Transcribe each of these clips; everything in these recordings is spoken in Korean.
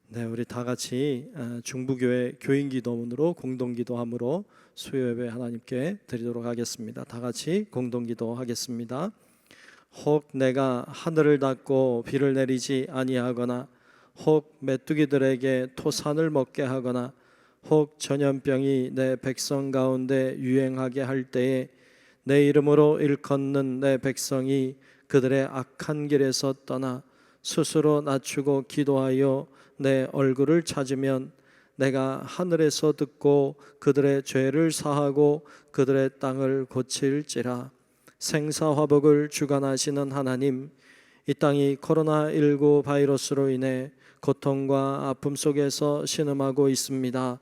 네, 우리 다 같이 중부교회 교인기도문으로 공동기도함으로 수요예배 하나님께 드리도록 하겠습니다. 다 같이 공동기도하겠습니다. 혹 내가 하늘을 닫고 비를 내리지 아니하거나 혹 메뚜기들에게 토산을 먹게 하거나 혹 전염병이 내 백성 가운데 유행하게 할 때에 내 이름으로 일컫는 내 백성이 그들의 악한 길에서 떠나 스스로 낮추고 기도하여 내 얼굴을 찾으면 내가 하늘에서 듣고 그들의 죄를 사하고 그들의 땅을 고칠지라. 생사화복을 주관하시는 하나님, 이 땅이 코로나19 바이러스로 인해 고통과 아픔 속에서 신음하고 있습니다.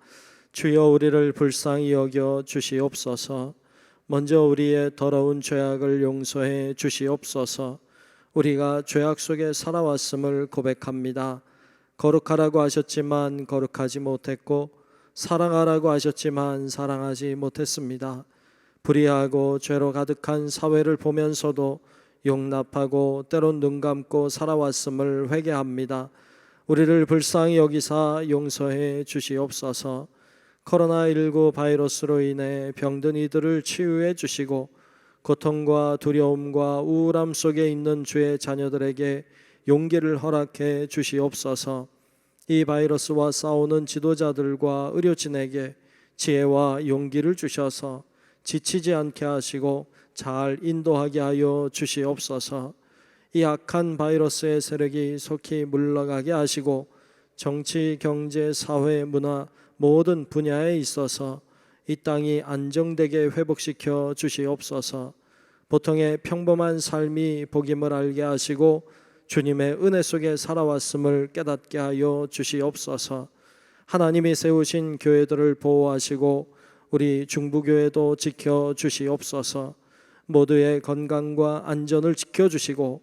주여 우리를 불쌍히 여겨 주시옵소서. 먼저 우리의 더러운 죄악을 용서해 주시옵소서. 우리가 죄악 속에 살아왔음을 고백합니다. 거룩하라고 하셨지만 거룩하지 못했고 사랑하라고 하셨지만 사랑하지 못했습니다. 불의하고 죄로 가득한 사회를 보면서도 용납하고 때론 눈 감고 살아왔음을 회개합니다. 우리를 불쌍히 여기사 용서해 주시옵소서. 코로나19 바이러스로 인해 병든 이들을 치유해 주시고 고통과 두려움과 우울함 속에 있는 주의 자녀들에게 용기를 허락해 주시옵소서. 이 바이러스와 싸우는 지도자들과 의료진에게 지혜와 용기를 주셔서 지치지 않게 하시고 잘 인도하게 하여 주시옵소서. 이 악한 바이러스의 세력이 속히 물러가게 하시고 정치, 경제, 사회, 문화 모든 분야에 있어서 이 땅이 안정되게 회복시켜 주시옵소서. 보통의 평범한 삶이 복임을 알게 하시고 주님의 은혜 속에 살아왔음을 깨닫게 하여 주시옵소서. 하나님이 세우신 교회들을 보호하시고 우리 중부교회도 지켜주시옵소서. 모두의 건강과 안전을 지켜주시고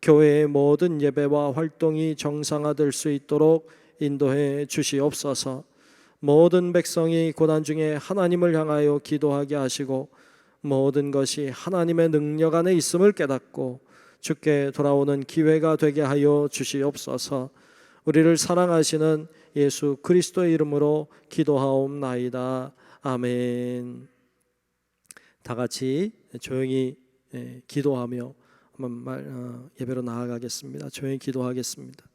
교회의 모든 예배와 활동이 정상화될 수 있도록 인도해 주시옵소서. 모든 백성이 고난 중에 하나님을 향하여 기도하게 하시고 모든 것이 하나님의 능력 안에 있음을 깨닫고 주께 돌아오는 기회가 되게 하여 주시옵소서. 우리를 사랑하시는 예수 그리스도의 이름으로 기도하옵나이다. 아멘. 다 같이 조용히 기도하며 한번 예배로 나아가겠습니다. 조용히 기도하겠습니다.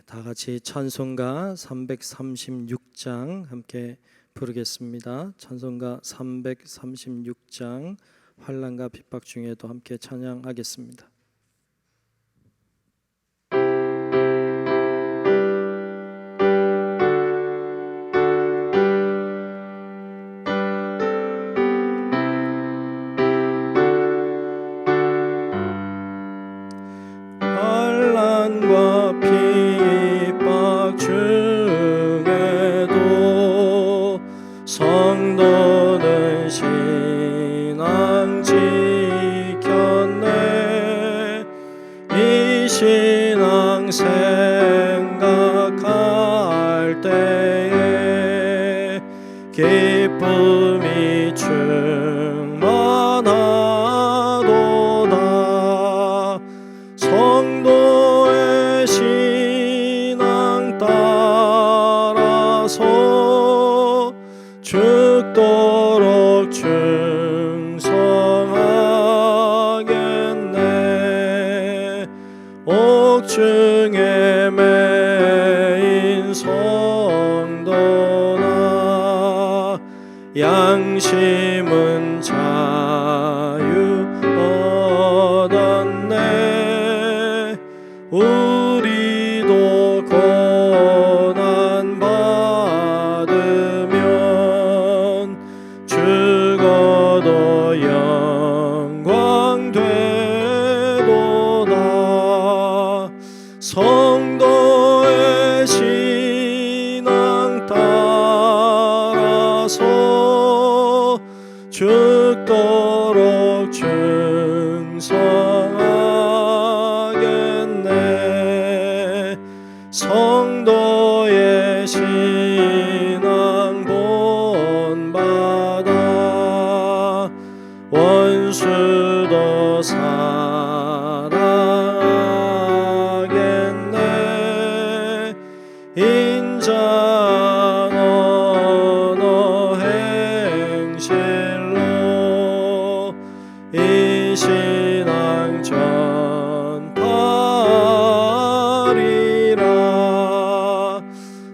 다 같이 찬송가 336장 함께 부르겠습니다. 찬송가 336장 환난과 핍박 중에도 함께 찬양하겠습니다. 환난과 핍박 중에도 성도는 신앙 지켰네. 이 신앙 생각할 때에 기쁨이 충만하도다. 성도의 신앙 따라서 죽도록 충성하겠네. 옥중에 매인 성도나 양심은 자유 얻었네. 우리도 고난 받으면 주 따라서 죽도록 충성하겠네. 성도의 신앙 본받아 원수도 사랑하겠네. 인자 언어 행실로 이 신앙 전파리라.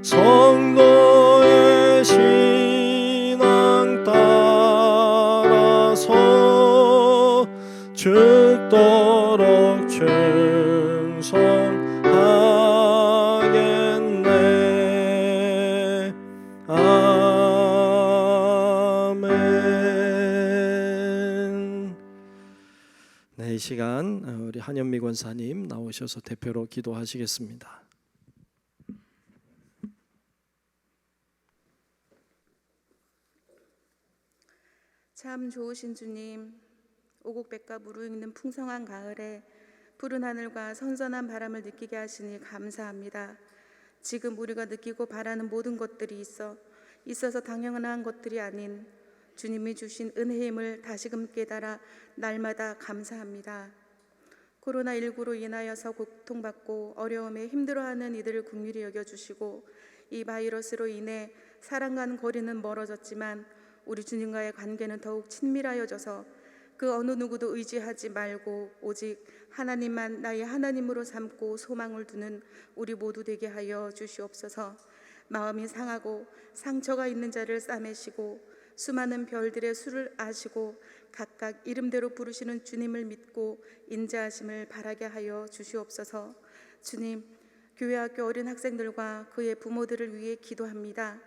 성도의 신앙 따라서 죽도록 충성하겠네. 아멘. 네, 이 시간 우리 한현미 권사님 나오셔서 대표로 기도하시겠습니다. 참 좋으신 주님, 오곡백과 무르익는 풍성한 가을에 푸른 하늘과 선선한 바람을 느끼게 하시니 감사합니다. 지금 우리가 느끼고 바라는 모든 것들이 있어서 당연한 것들이 아닌 주님이 주신 은혜의 힘을 다시금 깨달아 날마다 감사합니다. 코로나19로 인하여서 고통받고 어려움에 힘들어하는 이들을 긍휼히 여겨주시고, 이 바이러스로 인해 사랑과는 거리는 멀어졌지만 우리 주님과의 관계는 더욱 친밀하여져서 그 어느 누구도 의지하지 말고 오직 하나님만 나의 하나님으로 삼고 소망을 두는 우리 모두 되게 하여 주시옵소서. 마음이 상하고 상처가 있는 자를 싸매시고 수많은 별들의 수를 아시고 각각 이름대로 부르시는 주님을 믿고 인자하심을 바라게 하여 주시옵소서. 주님, 교회 학교 어린 학생들과 그의 부모들을 위해 기도합니다.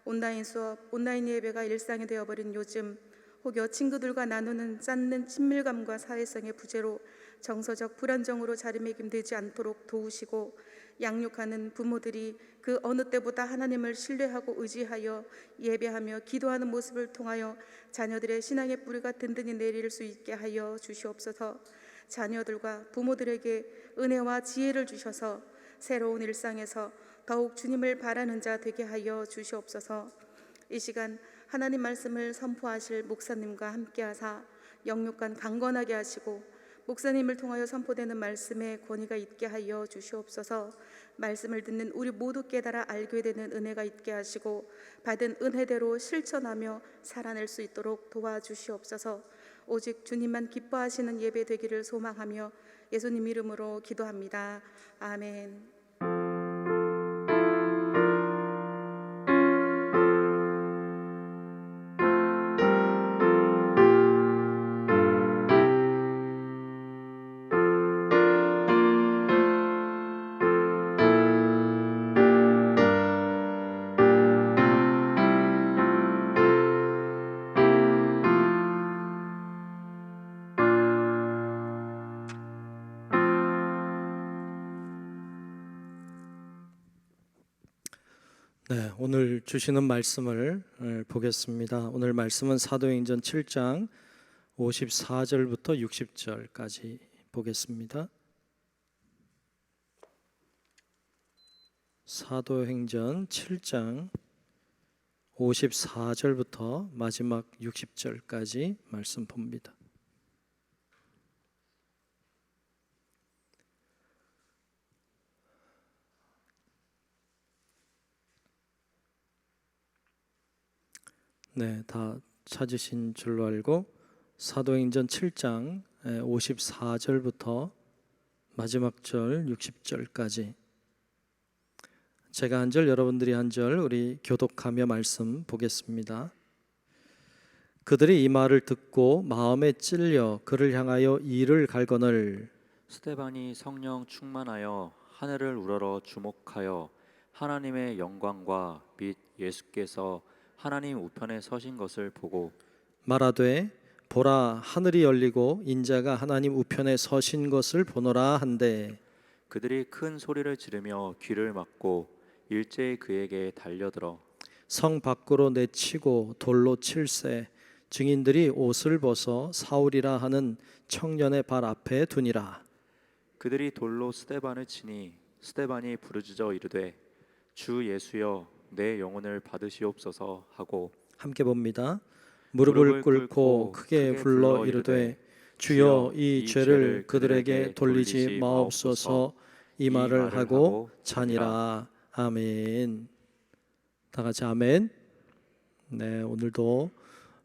온라인 수업, 온라인 예배가 일상이 되어버린 요즘, 혹여 친구들과 나누는 쌓는 친밀감과 사회성의 부재로 정서적 불안정으로 자리매김되지 않도록 도우시고, 양육하는 부모들이 그 어느 때보다 하나님을 신뢰하고 의지하여 예배하며 기도하는 모습을 통하여 자녀들의 신앙의 뿌리가 든든히 내릴 수 있게 하여 주시옵소서. 자녀들과 부모들에게 은혜와 지혜를 주셔서 새로운 일상에서 더욱 주님을 바라는 자 되게 하여 주시옵소서. 이 시간 하나님 말씀을 선포하실 목사님과 함께하사 영육간 강건하게 하시고, 목사님을 통하여 선포되는 말씀에 권위가 있게 하여 주시옵소서. 말씀을 듣는 우리 모두 깨달아 알게 되는 은혜가 있게 하시고, 받은 은혜대로 실천하며 살아낼 수 있도록 도와주시옵소서. 오직 주님만 기뻐하시는 예배 되기를 소망하며 예수님 이름으로 기도합니다. 아멘. 네, 오늘 주시는 말씀을 보겠습니다. 오늘 말씀은 사도행전 7장 54절부터 60절까지 보겠습니다. 사도행전 7장 54절부터 마지막 60절까지 말씀 봅니다. 네, 다 찾으신 줄로 알고 사도행전 7장 54절부터 마지막 절 60절까지 제가 한 절 여러분들이 한 절 우리 교독하며 말씀 보겠습니다. 그들이 이 말을 듣고 마음에 찔려 그를 향하여 이를 갈거늘 스데반이 성령 충만하여 하늘을 우러러 주목하여 하나님의 영광과 및 예수께서 하나님 우편에 서신 것을 보고 말하되 보라 하늘이 열리고 인자가 하나님 우편에 서신 것을 보노라 한데, 그들이 큰 소리를 지르며 귀를 막고 일제히 그에게 달려들어 성 밖으로 내치고 돌로 칠세. 증인들이 옷을 벗어 사울이라 하는 청년의 발 앞에 두니라. 그들이 돌로 스데반을 치니 스데반이 부르짖어 이르되 주 예수여 내 영혼을 받으시옵소서 하고 함께 봅니다. 무릎을 꿇고 크게 불러 이르되 주여 이 죄를 그들에게 돌리지 마옵소서. 이 말을 하고 자니라. 아멘. 다 같이 아멘. 네, 오늘도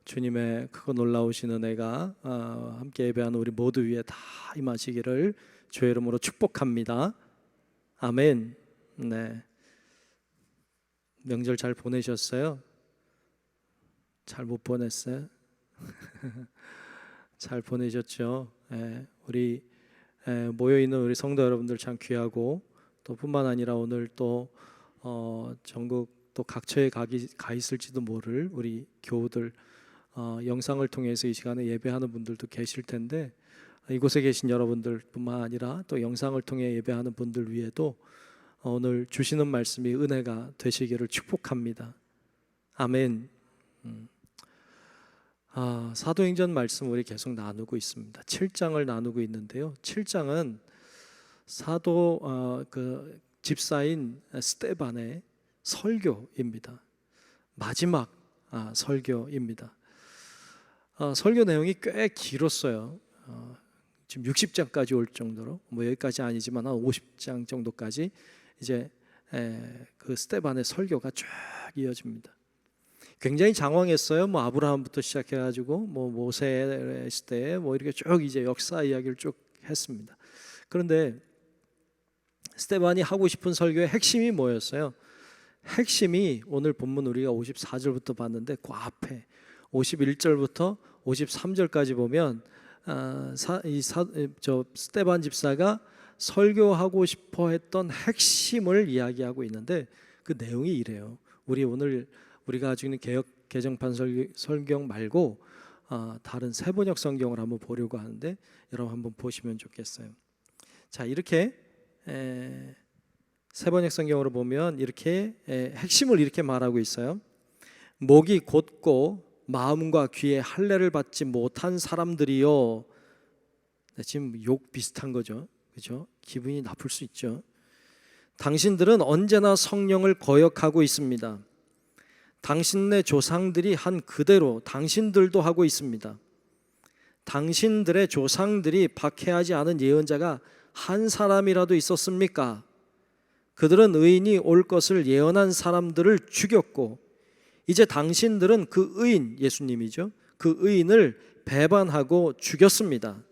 주님의 크고 놀라우신 은혜가 함께 예배하는 우리 모두 위에 다 임하시기를 주의 이름으로 축복합니다. 아멘. 네. 명절 잘 보내셨어요? 잘 못 보냈어요? 잘 보내셨죠? 우리 모여 있는 우리 성도 여러분들 참 귀하고, 또 뿐만 아니라 오늘 또 전국 또 각처에 가 있을지도 모를 우리 교우들, 영상을 통해서 이 시간에 예배하는 분들도 계실 텐데, 이곳에 계신 여러분들뿐만 아니라 또 영상을 통해 예배하는 분들 위에도 오늘 주시는 말씀이 은혜가 되시기를 축복합니다. 아멘. 사도행전 말씀 우리 계속 나누고 있습니다. 7장을 나누고 있는데요. 7장은 사도 그 집사인 스데반의 설교입니다. 마지막 설교입니다. 설교 내용이 꽤 길었어요. 지금 60장까지 올 정도로, 뭐 여기까지 아니지만 한 50장 정도까지 이제 그 스데반의 설교가 쭉 이어집니다. 굉장히 장황했어요. 뭐 아브라함부터 시작해가지고 뭐 모세 시대에 뭐 이렇게 쭉 이제 역사 이야기를 쭉 했습니다. 그런데 스데반이 하고 싶은 설교의 핵심이 뭐였어요? 핵심이 오늘 본문 우리가 54절부터 봤는데 그 앞에 51절부터 53절까지 보면 스데반 집사가 설교하고 싶어 했던 핵심을 이야기하고 있는데, 그 내용이 이래요. 우리가 가지고 있는 개역 개정판 성경 말고 다른 세번역 성경을 한번 보려고 하는데, 여러분 한번 보시면 좋겠어요. 자, 이렇게 세번역 성경으로 보면 이렇게 핵심을 이렇게 말하고 있어요. 목이 곧고 마음과 귀에 할례를 받지 못한 사람들이요. 지금 욕 비슷한 거죠, 그렇죠? 기분이 나쁠 수 있죠. 당신들은 언제나 성령을 거역하고 있습니다. 당신네 조상들이 한 그대로 당신들도 하고 있습니다. 당신들의 조상들이 박해하지 않은 예언자가 한 사람이라도 있었습니까? 그들은 의인이 올 것을 예언한 사람들을 죽였고, 이제 당신들은 그 의인, 예수님이죠, 그 의인을 배반하고 죽였습니다.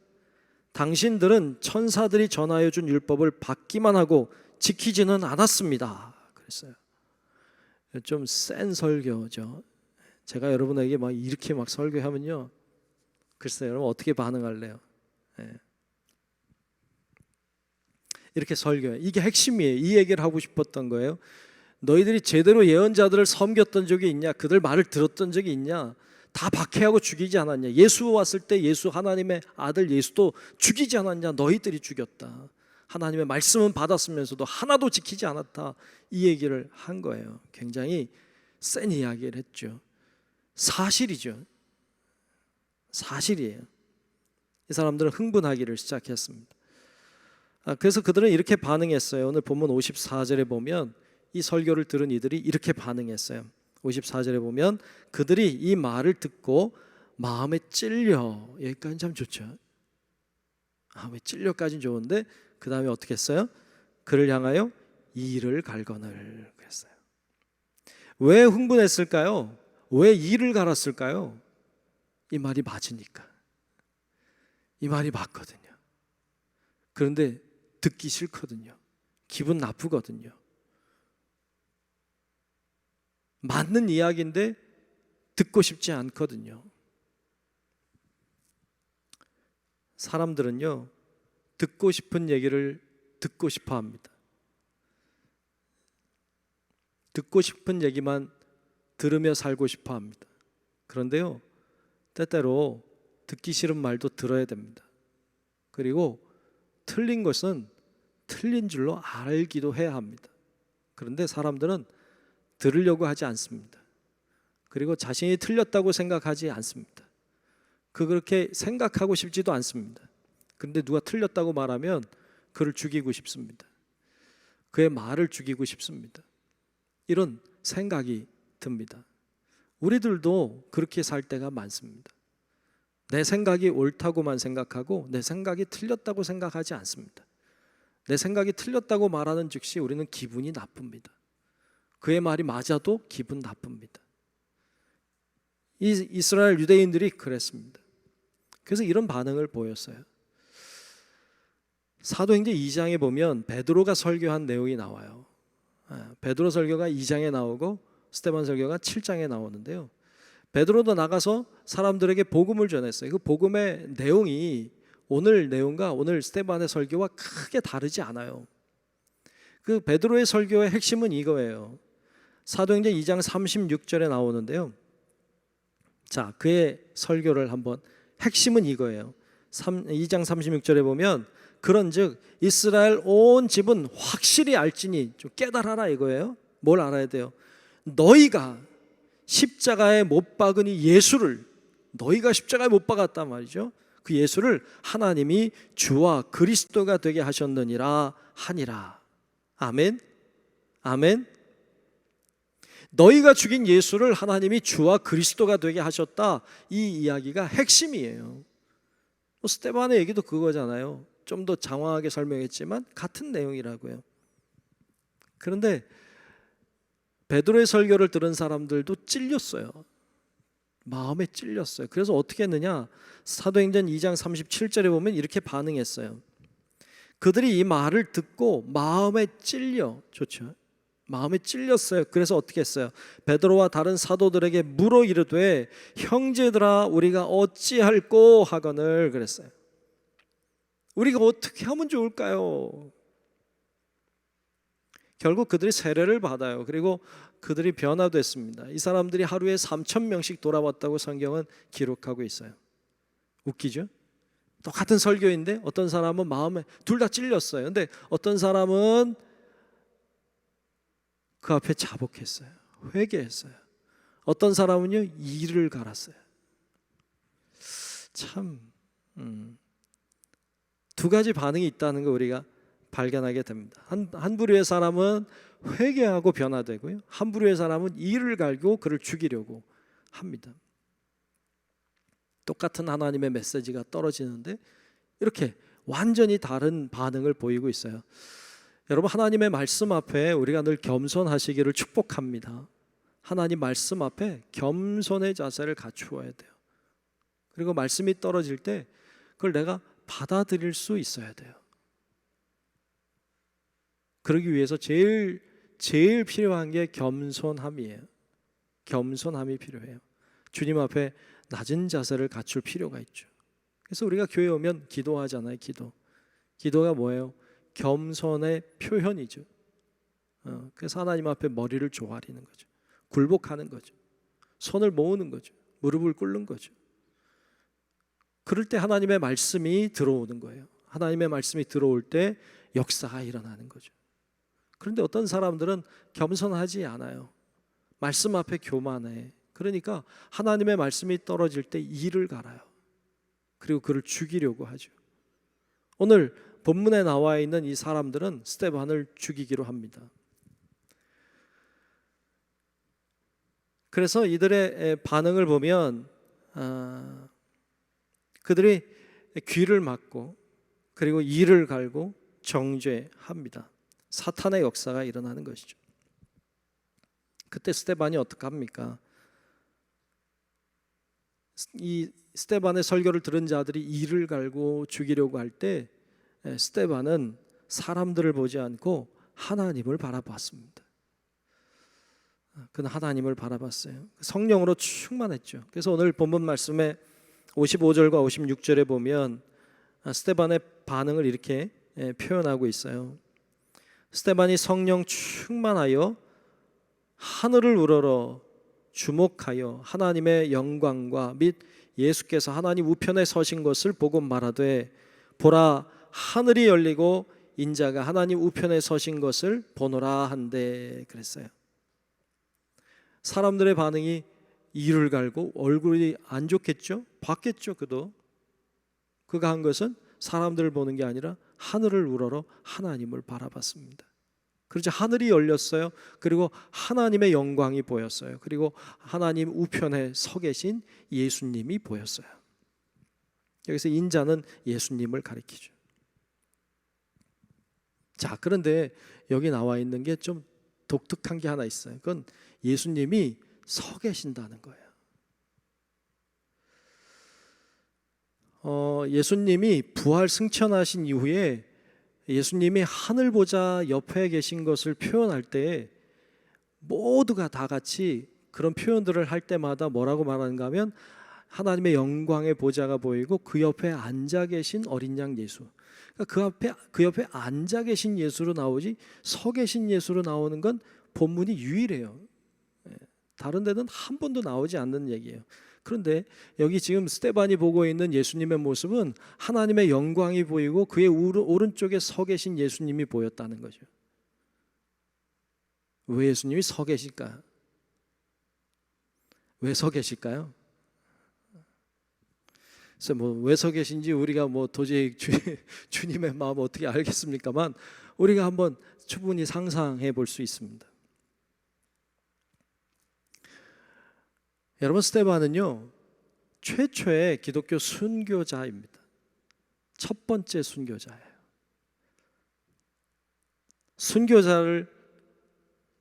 당신들은 천사들이 전하여 준 율법을 받기만 하고 지키지는 않았습니다. 그랬어요. 좀 센 설교죠. 제가 여러분에게 막 이렇게 막 설교하면요, 글쎄요, 여러분 어떻게 반응할래요? 이렇게 설교해. 이게 핵심이에요. 이 얘기를 하고 싶었던 거예요. 너희들이 제대로 예언자들을 섬겼던 적이 있냐? 그들 말을 들었던 적이 있냐? 다 박해하고 죽이지 않았냐? 예수 왔을 때 예수, 하나님의 아들 예수도 죽이지 않았냐? 너희들이 죽였다. 하나님의 말씀은 받았으면서도 하나도 지키지 않았다. 이 얘기를 한 거예요. 굉장히 센 이야기를 했죠. 사실이죠. 사실이에요. 이 사람들은 흥분하기를 시작했습니다. 그래서 그들은 이렇게 반응했어요. 오늘 본문 54절에 보면 이 설교를 들은 이들이 이렇게 반응했어요. 54절에 보면 그들이 이 말을 듣고 마음에 찔려, 여기까지는 참 좋죠. 마음에 찔려까지는 좋은데 그 다음에 어떻게 했어요? 그를 향하여 이를 갈거늘 그랬어요. 왜 흥분했을까요? 왜 이를 갈았을까요? 이 말이 맞으니까. 이 말이 맞거든요. 그런데 듣기 싫거든요. 기분 나쁘거든요. 맞는 이야기인데 듣고 싶지 않거든요. 사람들은요, 듣고 싶은 얘기를 듣고 싶어 합니다. 듣고 싶은 얘기만 들으며 살고 싶어 합니다. 그런데요, 때때로 듣기 싫은 말도 들어야 됩니다. 그리고 틀린 것은 틀린 줄로 알기도 해야 합니다. 그런데 사람들은 들으려고 하지 않습니다. 그리고 자신이 틀렸다고 생각하지 않습니다. 그렇게 생각하고 싶지도 않습니다. 그런데 누가 틀렸다고 말하면 그를 죽이고 싶습니다. 그의 말을 죽이고 싶습니다. 이런 생각이 듭니다. 우리들도 그렇게 살 때가 많습니다. 내 생각이 옳다고만 생각하고 내 생각이 틀렸다고 생각하지 않습니다. 내 생각이 틀렸다고 말하는 즉시 우리는 기분이 나쁩니다. 그의 말이 맞아도 기분 나쁩니다. 이 이스라엘 유대인들이 그랬습니다. 그래서 이런 반응을 보였어요. 사도행전 2장에 보면 베드로가 설교한 내용이 나와요. 베드로 설교가 2장에 나오고 스데반 설교가 7장에 나오는데요. 베드로도 나가서 사람들에게 복음을 전했어요. 그 복음의 내용이 오늘 내용과 오늘 스데반의 설교와 크게 다르지 않아요. 그 베드로의 설교의 핵심은 이거예요. 사도행전 2장 36절에 나오는데요. 자, 그의 설교를 한번, 핵심은 이거예요. 2장 36절에 보면 그런즉 이스라엘 온 집은 확실히 알지니, 좀 깨달아라 이거예요. 뭘 알아야 돼요? 너희가 십자가에 못 박은 이 예수를, 너희가 십자가에 못 박았단 말이죠. 그 예수를 하나님이 주와 그리스도가 되게 하셨느니라 하니라. 아멘. 아멘. 너희가 죽인 예수를 하나님이 주와 그리스도가 되게 하셨다. 이 이야기가 핵심이에요. 스데반의 얘기도 그거잖아요. 좀 더 장황하게 설명했지만 같은 내용이라고요. 그런데 베드로의 설교를 들은 사람들도 찔렸어요. 마음에 찔렸어요. 그래서 어떻게 했느냐? 사도행전 2장 37절에 보면 이렇게 반응했어요. 그들이 이 말을 듣고 마음에 찔려, 좋죠? 마음에 찔렸어요. 그래서 어떻게 했어요? 베드로와 다른 사도들에게 물어 이르되 형제들아 우리가 어찌할꼬 하거늘 그랬어요. 우리가 어떻게 하면 좋을까요? 결국 그들이 세례를 받아요. 그리고 그들이 변화됐습니다. 이 사람들이 하루에 3,000명씩 돌아왔다고 성경은 기록하고 있어요. 웃기죠? 똑같은 설교인데 어떤 사람은 마음에 둘 다 찔렸어요. 근데 어떤 사람은 그 앞에 자복했어요. 회개했어요. 어떤 사람은요 이를 갈았어요. 참 두 가지 반응이 있다는 거 우리가 발견하게 됩니다. 한 부류의 사람은 회개하고 변화되고요, 한 부류의 사람은 이를 갈고 그를 죽이려고 합니다. 똑같은 하나님의 메시지가 떨어지는데 이렇게 완전히 다른 반응을 보이고 있어요. 여러분, 하나님의 말씀 앞에 우리가 늘 겸손하시기를 축복합니다. 하나님 말씀 앞에 겸손의 자세를 갖추어야 돼요. 그리고 말씀이 떨어질 때 그걸 내가 받아들일 수 있어야 돼요. 그러기 위해서 제일 필요한 게 겸손함이에요. 겸손함이 필요해요. 주님 앞에 낮은 자세를 갖출 필요가 있죠. 그래서 우리가 교회 오면 기도하잖아요. 기도가 뭐예요? 겸손의 표현이죠. 그래서 하나님 앞에 머리를 조아리는 거죠. 굴복하는 거죠. 손을 모으는 거죠. 무릎을 꿇는 거죠. 그럴 때 하나님의 말씀이 들어오는 거예요. 하나님의 말씀이 들어올 때 역사가 일어나는 거죠. 그런데 어떤 사람들은 겸손하지 않아요. 말씀 앞에 교만해. 그러니까 하나님의 말씀이 떨어질 때 이를 갈아요. 그리고 그를 죽이려고 하죠. 오늘 본문에 나와 있는 이 사람들은 스데반을 죽이기로 합니다. 그래서 이들의 반응을 보면 그들이 귀를 막고 그리고 이를 갈고 정죄합니다. 사탄의 역사가 일어나는 것이죠. 그때 스데반이 어떻게 합니까? 이 스데반의 설교를 들은 자들이 이를 갈고 죽이려고 할 때 스데반은 사람들을 보지 않고 하나님을 바라봤습니다. 그는 하나님을 바라봤어요. 성령으로 충만했죠. 그래서 오늘 본문 말씀에 55절과 56절에 보면 스데반의 반응을 이렇게 표현하고 있어요. 스데반이 성령 충만하여 하늘을 우러러 주목하여 하나님의 영광과 및 예수께서 하나님 우편에 서신 것을 보고 말하되 보라 하늘이 열리고 인자가 하나님 우편에 서신 것을 보노라 한데 그랬어요. 사람들의 반응이 이를 갈고 얼굴이 안 좋겠죠? 봤겠죠, 그도. 그가 한 것은 사람들을 보는 게 아니라 하늘을 우러러 하나님을 바라봤습니다. 그러자 하늘이 열렸어요. 그리고 하나님의 영광이 보였어요. 그리고 하나님 우편에 서 계신 예수님이 보였어요. 여기서 인자는 예수님을 가리키죠. 자, 그런데 여기 나와 있는 게 좀 독특한 게 하나 있어요. 그건 예수님이 서 계신다는 거예요. 예수님이 부활 승천하신 이후에 예수님이 하늘 보좌 옆에 계신 것을 표현할 때 모두가 다 같이 그런 표현들을 할 때마다 뭐라고 말하는가 하면 하나님의 영광의 보좌가 보이고 그 옆에 앉아 계신 어린 양 예수. 그러니까 그 옆에 앉아 계신 예수로 나오지 서 계신 예수로 나오는 건 본문이 유일해요. 다른 데는 한 번도 나오지 않는 얘기예요. 그런데 여기 지금 스데반이 보고 있는 예수님의 모습은 하나님의 영광이 보이고 그의 오른쪽에 서 계신 예수님이 보였다는 거죠. 왜 예수님이 서 계실까요? 왜 서 계실까요? 그래서 왜 서 계신지 우리가 도저히 주님의 마음을 어떻게 알겠습니까만 우리가 한번 충분히 상상해 볼 수 있습니다. 여러분, 스데반은요 최초의 기독교 순교자입니다. 첫 번째 순교자예요.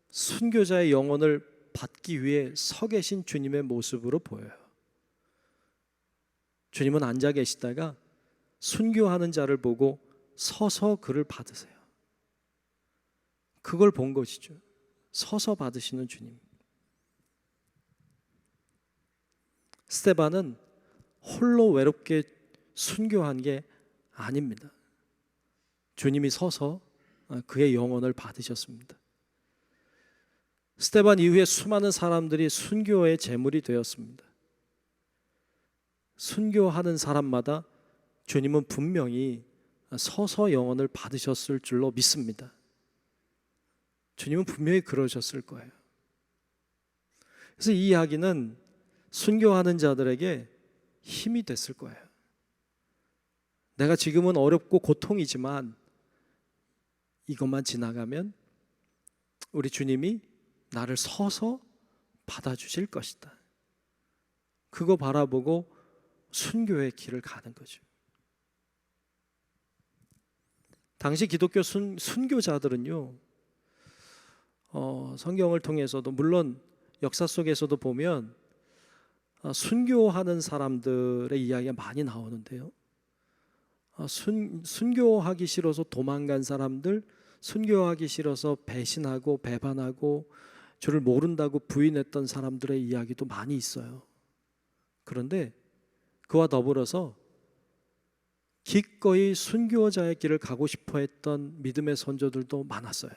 순교자의 영혼을 받기 위해 서 계신 주님의 모습으로 보여요. 주님은 앉아 계시다가 순교하는 자를 보고 서서 그를 받으세요. 그걸 본 것이죠. 서서 받으시는 주님. 스데반은 홀로 외롭게 순교한 게 아닙니다. 주님이 서서 그의 영혼을 받으셨습니다. 스데반 이후에 수많은 사람들이 순교의 제물이 되었습니다. 순교하는 사람마다 주님은 분명히 서서 영혼을 받으셨을 줄로 믿습니다. 주님은 분명히 그러셨을 거예요. 그래서 이 이야기는 순교하는 자들에게 힘이 됐을 거예요. 내가 지금은 어렵고 고통이지만 이것만 지나가면 우리 주님이 나를 서서 받아주실 것이다. 그거 바라보고 순교의 길을 가는 거죠. 당시 기독교 순교자들은요, 성경을 통해서도 물론 역사 속에서도 보면 순교하는 사람들의 이야기가 많이 나오는데요. 순교하기 싫어서 도망간 사람들, 순교하기 싫어서 배신하고 배반하고 주를 모른다고 부인했던 사람들의 이야기도 많이 있어요. 그런데 그와 더불어서 기꺼이 순교자의 길을 가고 싶어 했던 믿음의 선조들도 많았어요.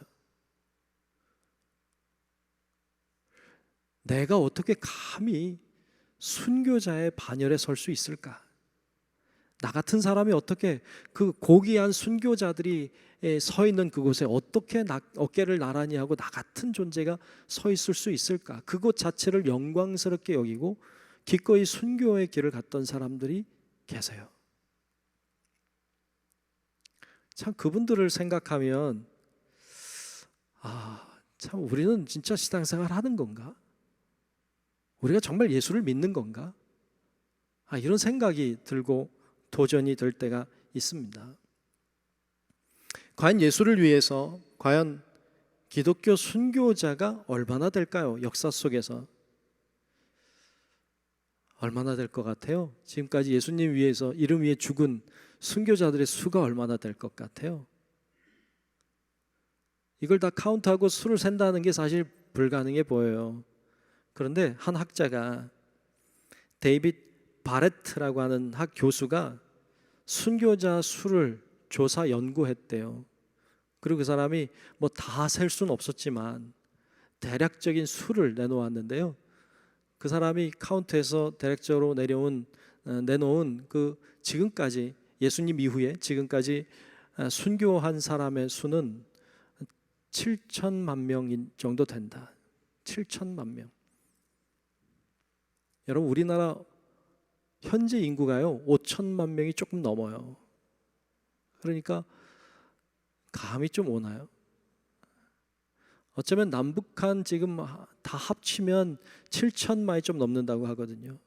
내가 어떻게 감히 순교자의 반열에 설 수 있을까? 나 같은 사람이 어떻게 그 고귀한 순교자들이 서 있는 그곳에 어떻게 어깨를 나란히 하고 나 같은 존재가 서 있을 수 있을까? 그곳 자체를 영광스럽게 여기고 기꺼이 순교의 길을 갔던 사람들이 계세요. 참 그분들을 생각하면 참 우리는 진짜 신앙생활 하는 건가? 우리가 정말 예수를 믿는 건가? 이런 생각이 들고 도전이 될 때가 있습니다. 과연 예수를 위해서 과연 기독교 순교자가 얼마나 될까요? 역사 속에서 얼마나 될 것 같아요? 지금까지 예수님 위해서 이름 위에 죽은 순교자들의 수가 얼마나 될 것 같아요? 이걸 다 카운트하고 수를 센다는 게 사실 불가능해 보여요. 그런데 한 학자가 데이빗 바레트라고 하는 학 교수가 순교자 수를 조사 연구했대요. 그리고 그 사람이 다 셀 수는 없었지만 대략적인 수를 내놓았는데요. 그 사람이 카운트해서 대략적으로 내놓은 그 지금까지 예수님 이후에 지금까지 순교한 사람의 수는 7천만 명 정도 된다. 7천만 명. 여러분 우리나라 현재 인구가요 5천만 명이 조금 넘어요. 그러니까 감이 좀 오나요? 어쩌면 남북한 지금 다 합치면 7천만이 좀 넘는다고 하거든요.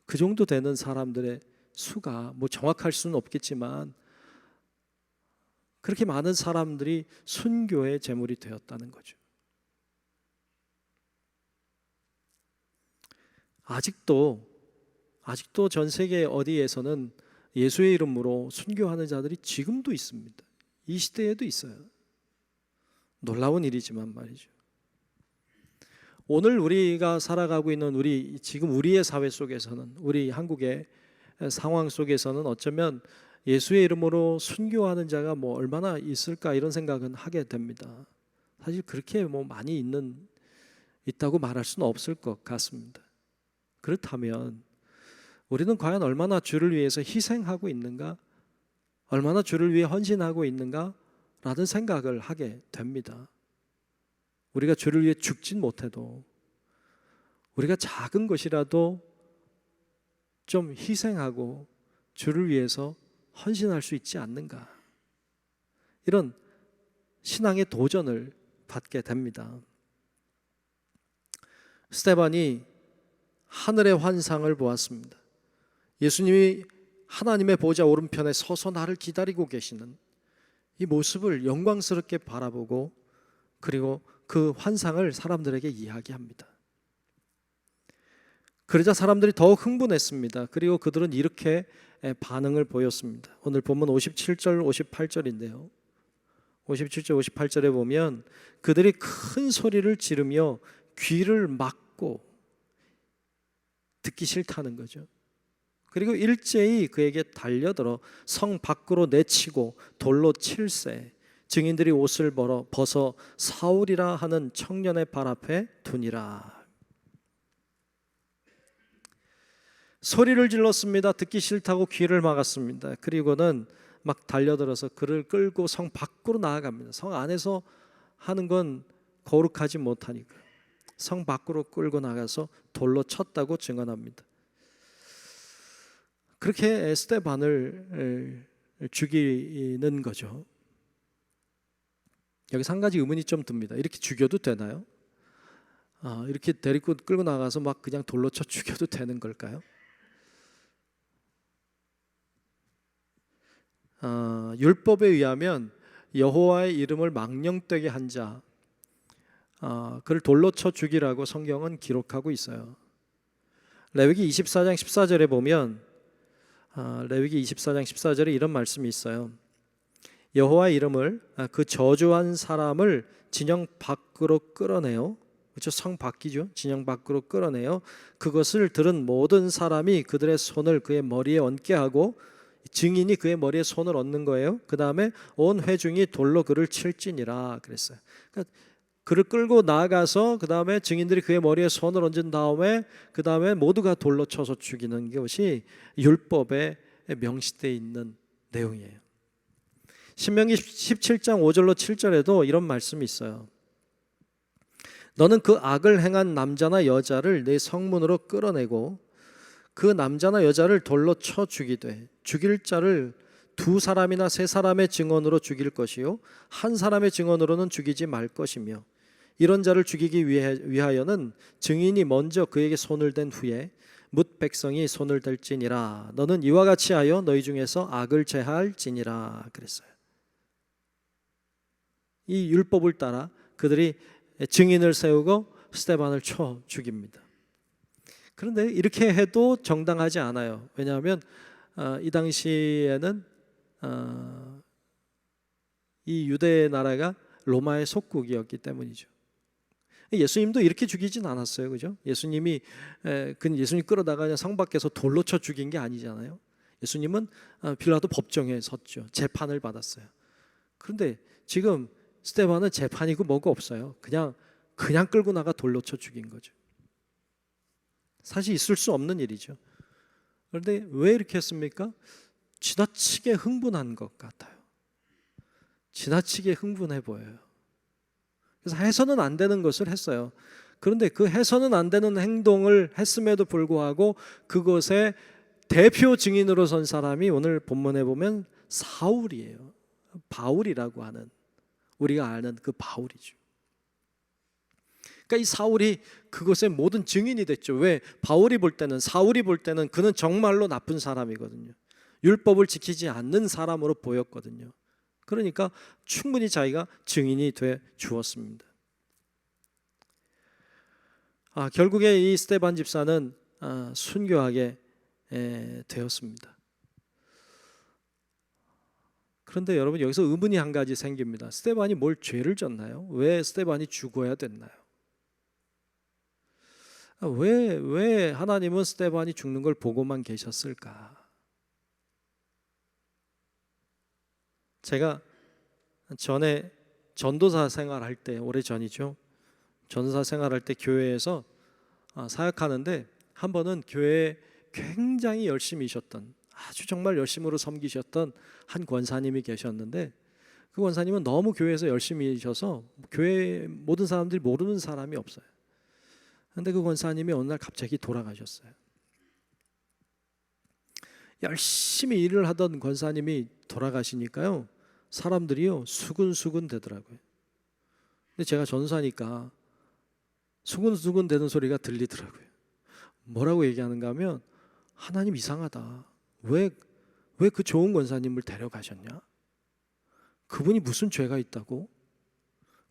그 정도 되는 사람들의 수가 뭐 정확할 수는 없겠지만 그렇게 많은 사람들이 순교의 제물이 되었다는 거죠. 아직도 전 세계 어디에서는 예수의 이름으로 순교하는 자들이 지금도 있습니다. 이 시대에도 있어요. 놀라운 일이지만 말이죠. 오늘 우리가 살아가고 있는 지금 우리의 사회 속에서는, 우리 한국의 상황 속에서는 어쩌면 예수의 이름으로 순교하는 자가 뭐 얼마나 있을까 이런 생각은 하게 됩니다. 사실 그렇게 뭐 많이 있다고 말할 수는 없을 것 같습니다. 그렇다면 우리는 과연 얼마나 주를 위해서 희생하고 있는가, 얼마나 주를 위해 헌신하고 있는가 라는 생각을 하게 됩니다. 우리가 주를 위해 죽진 못해도 우리가 작은 것이라도 좀 희생하고 주를 위해서 헌신할 수 있지 않는가, 이런 신앙의 도전을 받게 됩니다. 스데반이 하늘의 환상을 보았습니다. 예수님이 하나님의 보좌 오른편에 서서 나를 기다리고 계시는 이 모습을 영광스럽게 바라보고 그리고 그 환상을 사람들에게 이야기합니다. 그러자 사람들이 더욱 흥분했습니다. 그리고 그들은 이렇게 반응을 보였습니다. 오늘 본문 57절 58절인데요 57절 58절에 보면 그들이 큰 소리를 지르며 귀를 막고 듣기 싫다는 거죠. 그리고 일제히 그에게 달려들어 성 밖으로 내치고 돌로 칠세, 증인들이 옷을 벗어 사울이라 하는 청년의 발 앞에 두니라. 소리를 질렀습니다. 듣기 싫다고 귀를 막았습니다. 그리고는 막 달려들어서 그를 끌고 성 밖으로 나아갑니다. 성 안에서 하는 건 거룩하지 못하니까 성 밖으로 끌고 나가서 돌로 쳤다고 증언합니다. 그렇게 스데반을 죽이는 거죠. 여기서 한 가지 의문이 좀 듭니다. 이렇게 죽여도 되나요? 이렇게 데리고 끌고 나가서 막 그냥 돌로 쳐 죽여도 되는 걸까요? 율법에 의하면 여호와의 이름을 망령되게 한 자, 그를 돌로 쳐 죽이라고 성경은 기록하고 있어요. 레위기 24장 14절에 보면 레위기 24장 14절에 이런 말씀이 있어요. 여호와의 이름을 그 저주한 사람을 진영 밖으로 끌어내요. 그렇죠? 성 밖이죠. 진영 밖으로 끌어내요. 그것을 들은 모든 사람이 그들의 손을 그의 머리에 얹게 하고 증인이 그의 머리에 손을 얹는 거예요. 그 다음에 온 회중이 돌로 그를 칠지니라 그랬어요. 그러니까 그를 끌고 나가서 그 다음에 증인들이 그의 머리에 손을 얹은 다음에 그 다음에 모두가 돌로 쳐서 죽이는 것이 율법에 명시되어 있는 내용이에요. 신명기 17장 5절로 7절에도 이런 말씀이 있어요. 너는 그 악을 행한 남자나 여자를 내 성문으로 끌어내고 그 남자나 여자를 돌로 쳐 죽이되 죽일 자를 2사람이나 3사람의 증언으로 죽일 것이요 한 사람의 증언으로는 죽이지 말 것이며 이런 자를 죽이기 위하여는 증인이 먼저 그에게 손을 댄 후에 뭇 백성이 손을 댈지니라. 너는 이와 같이 하여 너희 중에서 악을 제할지니라 그랬어요. 이 율법을 따라 그들이 증인을 세우고 스데반을 쳐 죽입니다. 그런데 이렇게 해도 정당하지 않아요. 왜냐하면 이 당시에는 이 유대 나라가 로마의 속국이었기 때문이죠. 예수님도 이렇게 죽이진 않았어요, 그죠? 예수님 끌어다가 그냥 성 밖에서 돌로 쳐 죽인 게 아니잖아요. 예수님은 빌라도 법정에 섰죠. 재판을 받았어요. 그런데 지금 스데반은 재판이고 뭐고 없어요. 그냥 끌고 나가 돌로 쳐 죽인 거죠. 사실 있을 수 없는 일이죠. 그런데 왜 이렇게 했습니까? 지나치게 흥분한 것 같아요. 지나치게 흥분해 보여요. 그래서 해서는 안 되는 것을 했어요. 그런데 그 해서는 안 되는 행동을 했음에도 불구하고 그것에 대표 증인으로 선 사람이 오늘 본문에 보면 사울이에요. 바울이라고 하는, 우리가 아는 그 바울이죠. 그러니까 이 사울이 그것의 모든 증인이 됐죠. 왜? 바울이 볼 때는, 사울이 볼 때는 그는 정말로 나쁜 사람이거든요. 율법을 지키지 않는 사람으로 보였거든요. 그러니까 충분히 자기가 증인이 돼 주었습니다. 결국에 이 스데반 집사는 순교하게 되었습니다. 그런데 여러분, 여기서 의문이 한 가지 생깁니다. 스데반이 뭘 죄를 졌나요? 왜 스데반이 죽어야 됐나요? 왜 하나님은 스데반이 죽는 걸 보고만 계셨을까? 제가 전에 전도사 생활할 때, 오래전이죠. 전도사 생활할 때 교회에서 사역하는데 한 번은 교회에 굉장히 열심히셨던, 아주 정말 열심으로 섬기셨던 한 권사님이 계셨는데, 그 권사님은 너무 교회에서 열심히셔서 교회 모든 사람들이 모르는 사람이 없어요. 그런데 그 권사님이 어느 날 갑자기 돌아가셨어요. 열심히 일을 하던 권사님이 돌아가시니까요, 사람들이요 수근수근 되더라고요. 근데 제가 전도사니까 수근수근 되는 소리가 들리더라고요. 뭐라고 얘기하는가 하면, 하나님 이상하다. 왜 그 좋은 권사님을 데려가셨냐? 그분이 무슨 죄가 있다고?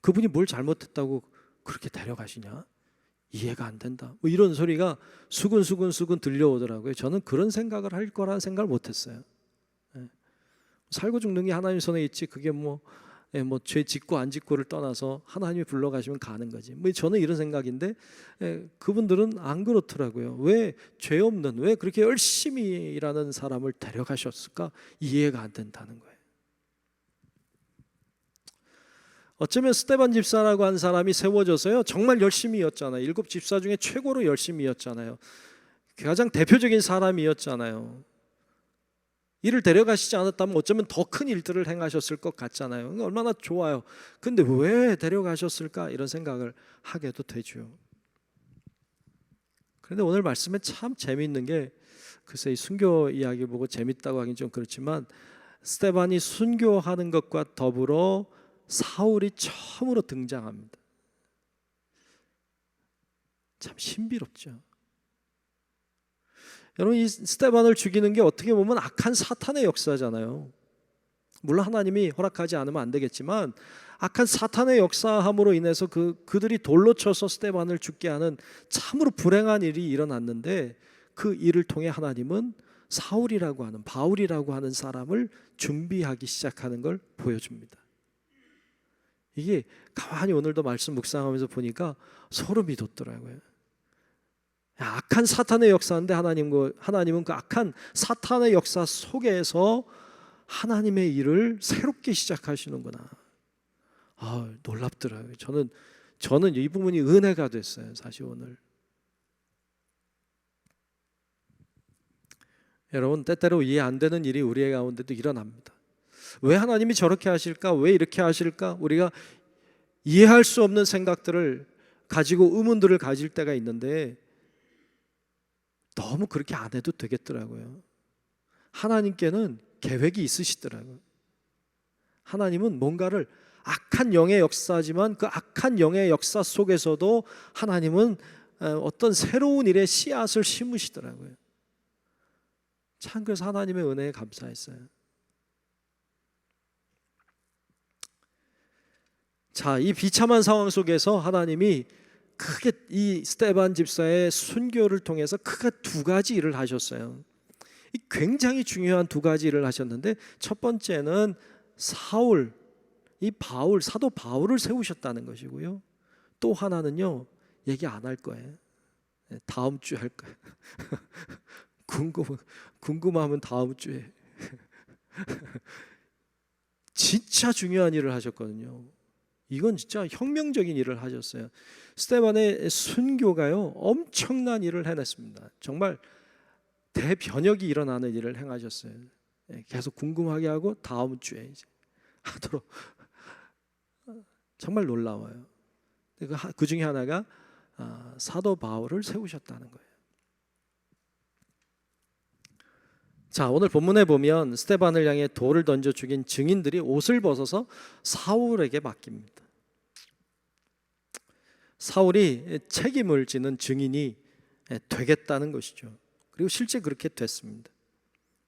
그분이 뭘 잘못했다고 그렇게 데려가시냐? 이해가 안 된다. 뭐 이런 소리가 수근수근 들려오더라고요. 저는 그런 생각을 할 거라는 생각을 못했어요. 살고 죽는 게 하나님 손에 있지, 그게 죄 짓고 안 짓고를 떠나서 하나님이 불러가시면 가는 거지. 저는 이런 생각인데, 그분들은 안 그렇더라고요. 왜 죄 없는, 왜 그렇게 열심히 일하는 사람을 데려가셨을까? 이해가 안 된다는 거예요. 어쩌면 스데반 집사라고 한 사람이 세워져서요, 정말 열심히였잖아요. 7 집사 중에 최고로 열심히였잖아요. 가장 대표적인 사람이었잖아요. 이를 데려가시지 않았다면 어쩌면 더 큰 일들을 행하셨을 것 같잖아요. 얼마나 좋아요. 근데 왜 데려가셨을까? 이런 생각을 하게도 되죠. 그런데 오늘 말씀에 참 재미있는 게, 글쎄 이 순교 이야기 보고 재밌다고 하긴 좀 그렇지만, 스데반이 순교하는 것과 더불어 사울이 처음으로 등장합니다. 참 신비롭죠. 여러분, 이 스데반을 죽이는 게 어떻게 보면 악한 사탄의 역사잖아요. 물론 하나님이 허락하지 않으면 안 되겠지만, 악한 사탄의 역사함으로 인해서 그들이 돌로 쳐서 스데반을 죽게 하는 참으로 불행한 일이 일어났는데, 그 일을 통해 하나님은 사울이라고 하는, 바울이라고 하는 사람을 준비하기 시작하는 걸 보여줍니다. 이게 가만히 오늘도 말씀 묵상하면서 보니까 소름이 돋더라고요. 악한 사탄의 역사인데 하나님은 그 악한 사탄의 역사 속에서 하나님의 일을 새롭게 시작하시는구나. 놀랍더라고요. 저는 이 부분이 은혜가 됐어요. 사실 오늘. 여러분, 때때로 이해 안 되는 일이 우리의 가운데도 일어납니다. 왜 하나님이 저렇게 하실까? 왜 이렇게 하실까? 우리가 이해할 수 없는 생각들을 가지고 의문들을 가질 때가 있는데, 너무 그렇게 안 해도 되겠더라고요. 하나님께는 계획이 있으시더라고요. 하나님은 뭔가를, 악한 영의 역사지만 그 악한 영의 역사 속에서도 하나님은 어떤 새로운 일의 씨앗을 심으시더라고요. 참, 그래서 하나님의 은혜에 감사했어요. 자, 이 비참한 상황 속에서 하나님이 크게 이 스데반 집사의 순교를 통해서 크게 2가지 일을 하셨어요. 굉장히 중요한 2가지 일을 하셨는데, 첫 번째는 사도 바울을 세우셨다는 것이고요. 또 하나는요, 얘기 안 할 거예요. 다음 주에 할 거예요. 궁금하면 다음 주에. 진짜 중요한 일을 하셨거든요. 이건 진짜 혁명적인 일을 하셨어요. 스데반의 순교가요, 엄청난 일을 해냈습니다. 정말 대변혁이 일어나는 일을 행하셨어요. 계속 궁금하게 하고 다음 주에 이제 하도록. 정말 놀라워요. 그 중에 하나가 사도 바울을 세우셨다는 거예요. 자, 오늘 본문에 보면 스데반을 향해 돌을 던져 죽인 증인들이 옷을 벗어서 사울에게 맡깁니다. 사울이 책임을 지는 증인이 되겠다는 것이죠. 그리고 실제 그렇게 됐습니다.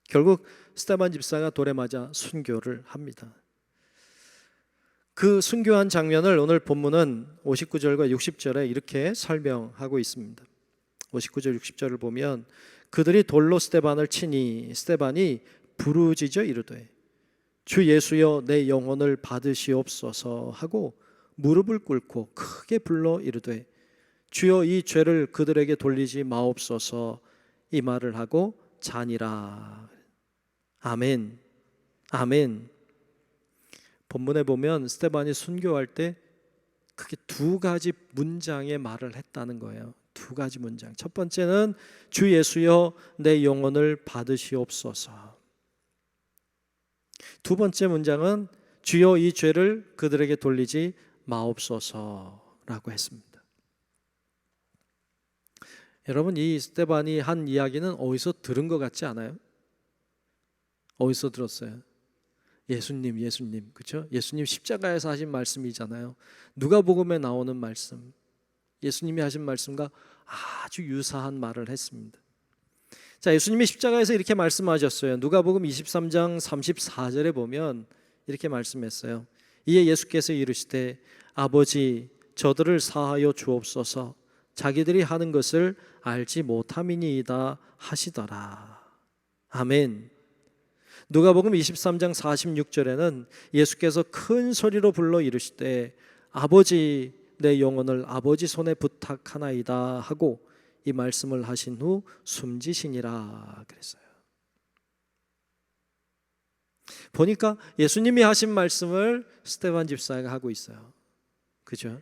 결국 스데반 집사가 돌에 맞아 순교를 합니다. 그 순교한 장면을 오늘 본문은 59절과 60절에 이렇게 설명하고 있습니다. 59절 60절을 보면 그들이 돌로 스데반을 치니 스데반이 부르짖어 이르되 주 예수여 내 영혼을 받으시옵소서 하고 무릎을 꿇고 크게 불러 이르되 주여 이 죄를 그들에게 돌리지 마옵소서 이 말을 하고 자니라. 아멘. 아멘. 본문에 보면 스데반이 순교할 때 크게 두 가지 문장의 말을 했다는 거예요. 두 가지 문장. 첫 번째는 주 예수여 내 영혼을 받으시옵소서. 두 번째 문장은 주여 이 죄를 그들에게 돌리지 마옵소서라고 했습니다. 여러분, 이 스데반이 한 이야기는 어디서 들은 것 같지 않아요? 어디서 들었어요? 예수님, 그렇죠? 예수님 십자가에서 하신 말씀이잖아요. 누가복음에 나오는 말씀, 예수님이 하신 말씀과 아주 유사한 말을 했습니다. 자, 예수님이 십자가에서 이렇게 말씀하셨어요. 누가복음 23장 34절에 보면 이렇게 말씀했어요. 이에 예수께서 이르시되 아버지 저들을 사하여 주옵소서 자기들이 하는 것을 알지 못함이니이다 하시더라. 아멘. 누가복음 23장 46절에는 예수께서 큰 소리로 불러 이르시되 아버지 내 영혼을 아버지 손에 부탁하나이다 하고 이 말씀을 하신 후 숨지시니라 그랬어요. 보니까 예수님이 하신 말씀을 스데반 집사가 하고 있어요. 그죠?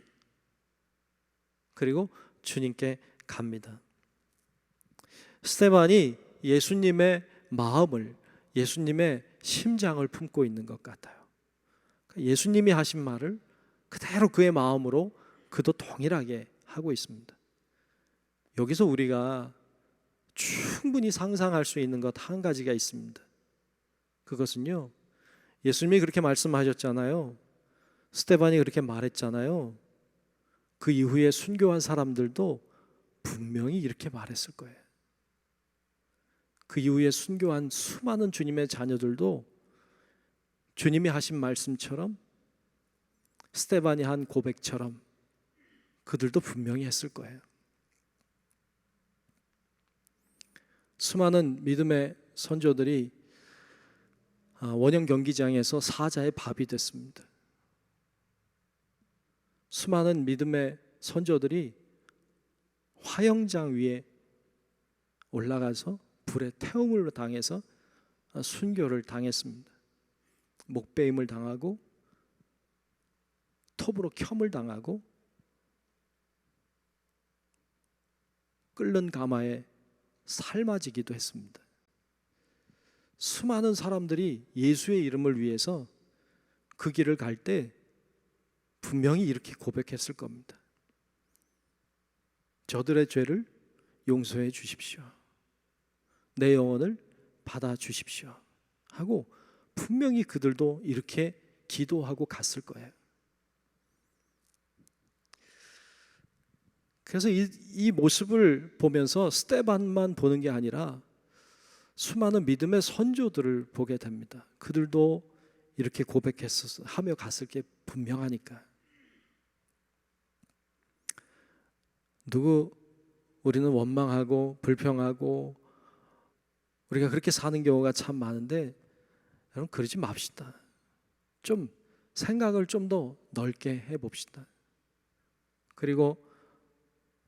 그리고 주님께 갑니다. 스데반이 예수님의 마음을, 예수님의 심장을 품고 있는 것 같아요. 예수님이 하신 말을 그대로 그의 마음으로 그도 동일하게 하고 있습니다. 여기서 우리가 충분히 상상할 수 있는 것 한 가지가 있습니다. 그것은요, 예수님이 그렇게 말씀하셨잖아요. 스데반이 그렇게 말했잖아요. 그 이후에 순교한 사람들도 분명히 이렇게 말했을 거예요. 그 이후에 순교한 수많은 주님의 자녀들도 주님이 하신 말씀처럼 스데반이 한 고백처럼 그들도 분명히 했을 거예요. 수많은 믿음의 선조들이 원형 경기장에서 사자의 밥이 됐습니다. 수많은 믿음의 선조들이 화영장 위에 올라가서 불에 태움을 당해서 순교를 당했습니다. 목베임을 당하고 톱으로 켬을 당하고 끓는 가마에 삶아지기도 했습니다. 수많은 사람들이 예수의 이름을 위해서 그 길을 갈 때 분명히 이렇게 고백했을 겁니다. 저들의 죄를 용서해 주십시오. 내 영혼을 받아 주십시오. 하고 분명히 그들도 이렇게 기도하고 갔을 거예요. 그래서 이 모습을 보면서 스데반만 보는 게 아니라 수많은 믿음의 선조들을 보게 됩니다. 그들도 이렇게 고백하며 갔을 게 분명하니까. 우리는 원망하고 불평하고 우리가 그렇게 사는 경우가 참 많은데 여러분 그러지 맙시다. 좀 생각을 좀 더 넓게 해봅시다. 그리고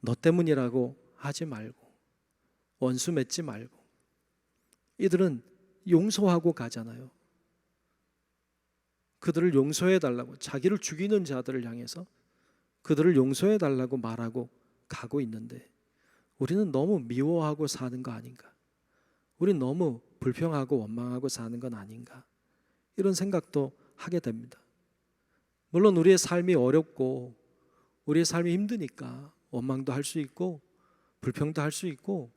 너 때문이라고 하지 말고 원수 맺지 말고 이들은 용서하고 가잖아요. 그들을 용서해 달라고 자기를 죽이는 자들을 향해서 그들을 용서해 달라고 말하고 가고 있는데 우리는 너무 미워하고 사는 거 아닌가? 우리는 너무 불평하고 원망하고 사는 건 아닌가? 이런 생각도 하게 됩니다. 물론 우리의 삶이 어렵고 우리의 삶이 힘드니까 원망도 할 수 있고 불평도 할 수 있고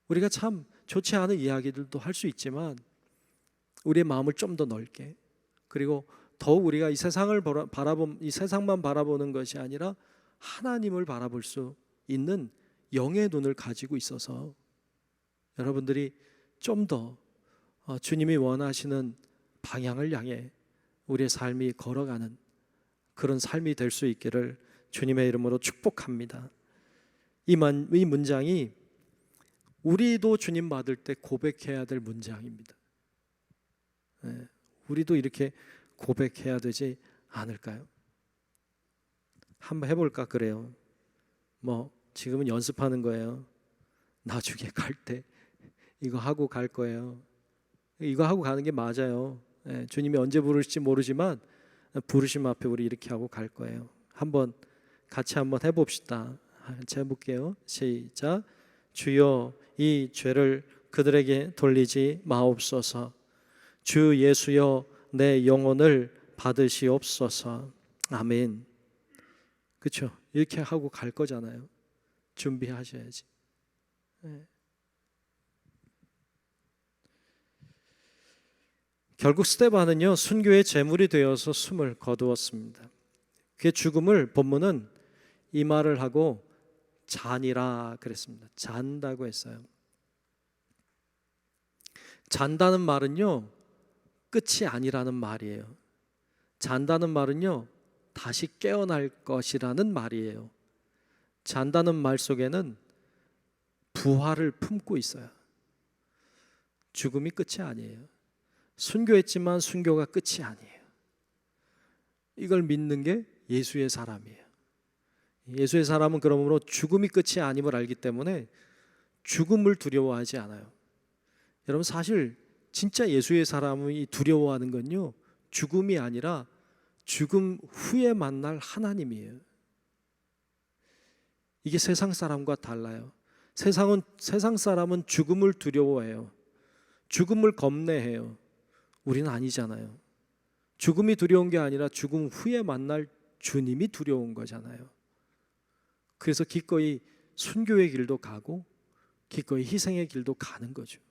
우리가 참 좋지 않은 이야기들도 할 수 있지만 우리의 마음을 좀 더 넓게 그리고 더욱 우리가 이 세상만 바라보는 것이 아니라 하나님을 바라볼 수 있는 영의 눈을 가지고 있어서 여러분들이 좀 더 주님이 원하시는 방향을 향해 우리의 삶이 걸어가는 그런 삶이 될 수 있기를 주님의 이름으로 축복합니다. 이 문장이 우리도 주님 받을 때 고백해야 될 문장입니다. 우리도 이렇게 고백해야 되지 않을까요? 한번 해볼까 그래요. 뭐 지금은 연습하는 거예요. 나중에 갈 때 이거 하고 갈 거예요. 이거 하고 가는 게 맞아요. 주님이 언제 부르실지 모르지만 부르심 앞에 우리 이렇게 하고 갈 거예요. 한번 같이 한번 해봅시다. 같이 해볼게요. 시작. 주여 이 죄를 그들에게 돌리지 마옵소서. 주 예수여 내 영혼을 받으시옵소서. 아멘. 그렇죠? 이렇게 하고 갈 거잖아요. 준비하셔야지. 결국 스데반은요 순교의 제물이 되어서 숨을 거두었습니다. 그의 죽음을 본문은 이 말을 하고 잔이라 그랬습니다. 잔다고 했어요. 잔다는 말은요 끝이 아니라는 말이에요. 잔다는 말은요 다시 깨어날 것이라는 말이에요. 잔다는 말 속에는 부활을 품고 있어요. 죽음이 끝이 아니에요. 순교했지만 순교가 끝이 아니에요. 이걸 믿는 게 예수의 사람이에요. 예수의 사람은 그러므로 죽음이 끝이 아님을 알기 때문에 죽음을 두려워하지 않아요. 여러분 사실 진짜 예수의 사람이 두려워하는 건요 죽음이 아니라 죽음 후에 만날 하나님이에요. 이게 세상 사람과 달라요. 세상 사람은 죽음을 두려워해요. 죽음을 겁내해요. 우리는 아니잖아요. 죽음이 두려운 게 아니라 죽음 후에 만날 주님이 두려운 거잖아요. 그래서 기꺼이 순교의 길도 가고 기꺼이 희생의 길도 가는 거죠.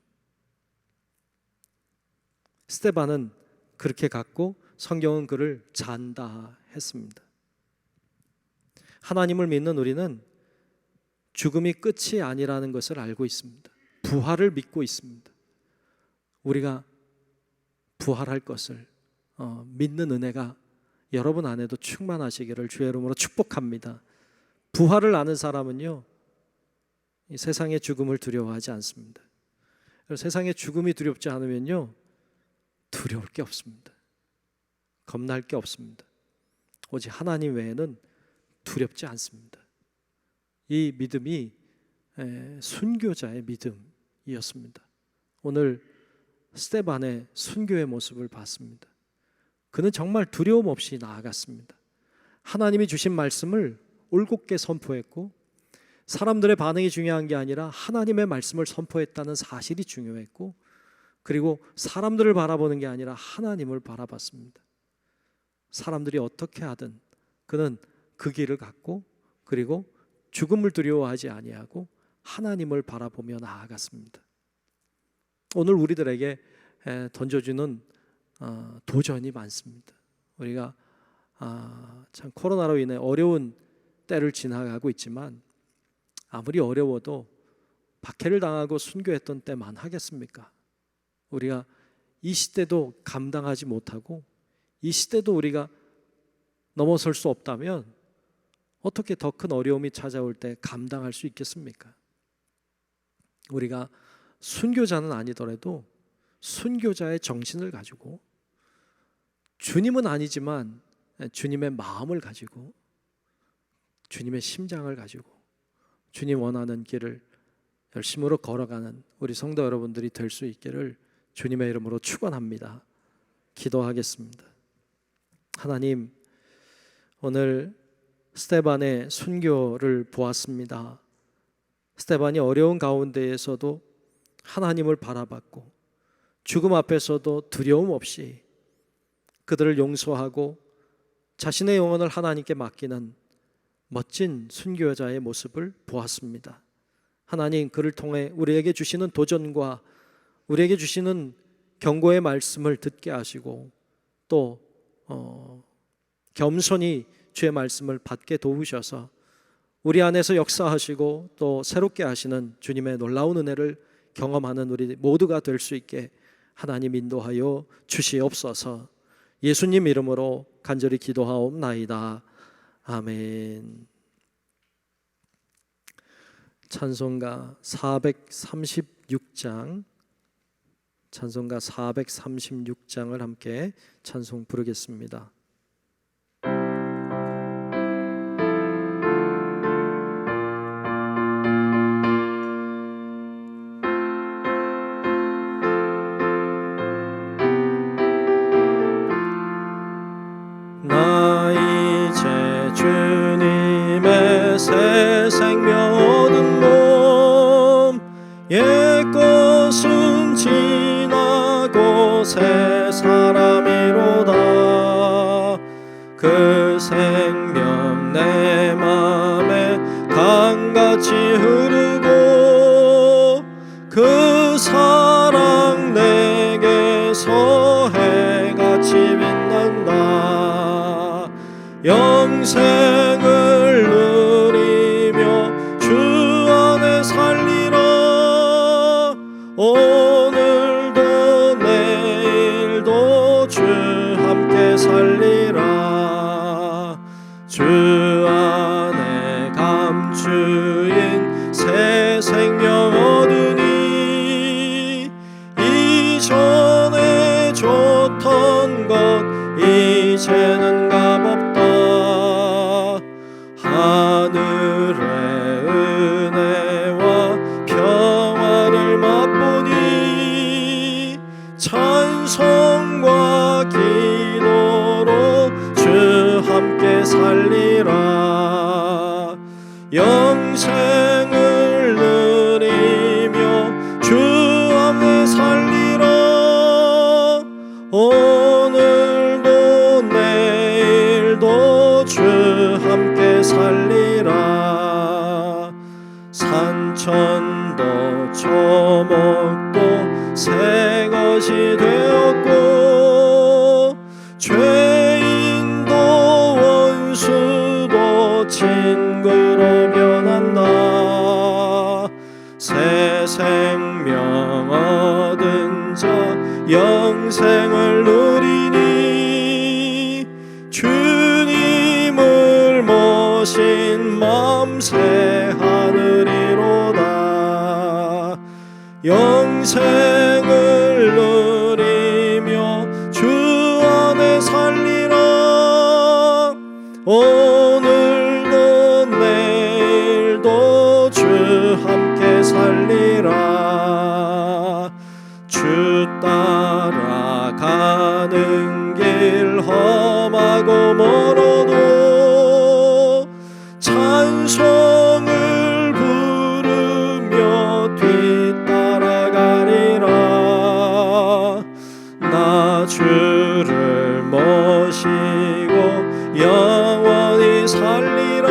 스데반은 그렇게 갔고 성경은 그를 잔다 했습니다. 하나님을 믿는 우리는 죽음이 끝이 아니라는 것을 알고 있습니다. 부활을 믿고 있습니다. 우리가 부활할 것을 믿는 은혜가 여러분 안에도 충만하시기를 주의 이름으로 축복합니다. 부활을 아는 사람은요 이 세상의 죽음을 두려워하지 않습니다. 세상의 죽음이 두렵지 않으면요 두려울 게 없습니다. 겁날 게 없습니다. 오직 하나님 외에는 두렵지 않습니다. 이 믿음이 순교자의 믿음이었습니다. 오늘 스데반의 순교의 모습을 봤습니다. 그는 정말 두려움 없이 나아갔습니다. 하나님이 주신 말씀을 올곧게 선포했고 사람들의 반응이 중요한 게 아니라 하나님의 말씀을 선포했다는 사실이 중요했고 그리고 사람들을 바라보는 게 아니라 하나님을 바라봤습니다. 사람들이 어떻게 하든 그는 그 길을 갔고 그리고 죽음을 두려워하지 아니하고 하나님을 바라보며 나아갔습니다. 오늘 우리들에게 던져주는 도전이 많습니다. 우리가 참 코로나로 인해 어려운 때를 지나가고 있지만 아무리 어려워도 박해를 당하고 순교했던 때만 하겠습니까? 우리가 이 시대도 감당하지 못하고 이 시대도 우리가 넘어설 수 없다면 어떻게 더 큰 어려움이 찾아올 때 감당할 수 있겠습니까? 우리가 순교자는 아니더라도 순교자의 정신을 가지고 주님은 아니지만 주님의 마음을 가지고 주님의 심장을 가지고 주님 원하는 길을 열심으로 걸어가는 우리 성도 여러분들이 될 수 있기를 주님의 이름으로 축원합니다. 기도하겠습니다. 하나님, 오늘 스데반의 순교를 보았습니다. 스데반이 어려운 가운데에서도 하나님을 바라봤고 죽음 앞에서도 두려움 없이 그들을 용서하고 자신의 영혼을 하나님께 맡기는 멋진 순교자의 모습을 보았습니다. 하나님 그를 통해 우리에게 주시는 도전과 우리에게 주시는 경고의 말씀을 듣게 하시고 또 겸손히 주의 말씀을 받게 도우셔서 우리 안에서 역사하시고 또 새롭게 하시는 주님의 놀라운 은혜를 경험하는 우리 모두가 될 수 있게 하나님 인도하여 주시옵소서. 예수님 이름으로 간절히 기도하옵나이다. 아멘. 찬송가 436장 찬송가 436장을 함께 찬송 부르겠습니다. 나 이제 주님의 새 생명 얻은 몸 옛 것은 지나고 새 사람이로다. 그 생명 내 맘에 강같이 흐르고 그 사랑 내게서 해같이 빛난다. 영생을 누리며 주 안에 살리라. 오늘도 내일도 주 함께 살리라. 주 안에 감추인 새 생명 얻으니 이전에 좋던 것 이제는 값없다. 하늘의 은혜와 평화를 맛보니 찬송과 기도로 주 함께 살리라. 영생을 누리며 주 안에 살리라. 오늘도 내일도 주 함께 살리라. 산천도 초목도 새 것이 되었고 죄인도 원수도 친구로 변한다. 새 생명 얻은 자 영생을 누리니 주님을 모신 마음 새 하늘이로다. 영생을 누리며 주 안에 살리라. 오늘도 내일도 주 함께 살리라. 주 따라가는 길 험하고 멀어도 찬송을 부르며 뒤따라가리라. 나 주를 모시고 영원히 살리라.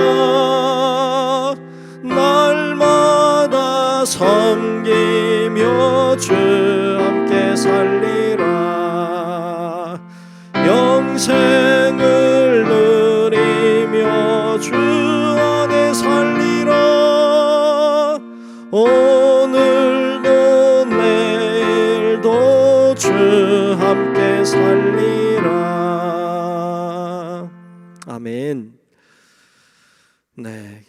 날마다 섬기며 주 함께 살리라. 영생을 누리며 주 안에 살리라. 오늘도 내일도 주 함께 살리라. 아멘. 네,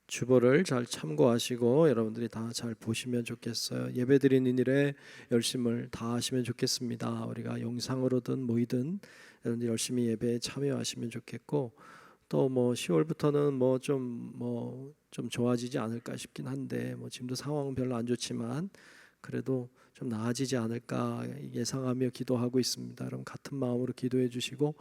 주보를 잘 참고하시고 여러분들이 다 잘 보시면 좋겠어요. 예배드리는 일에 열심을 다하시면 좋겠습니다. 우리가 영상으로든 뭐이든 여러분들이 열심히 예배에 참여하시면 좋겠고 또 뭐 10월부터는 좀 좋아지지 않을까 싶긴 한데 지금도 상황은 별로 안 좋지만 그래도 좀 나아지지 않을까 예상하며 기도하고 있습니다. 여러분 같은 마음으로 기도해 주시고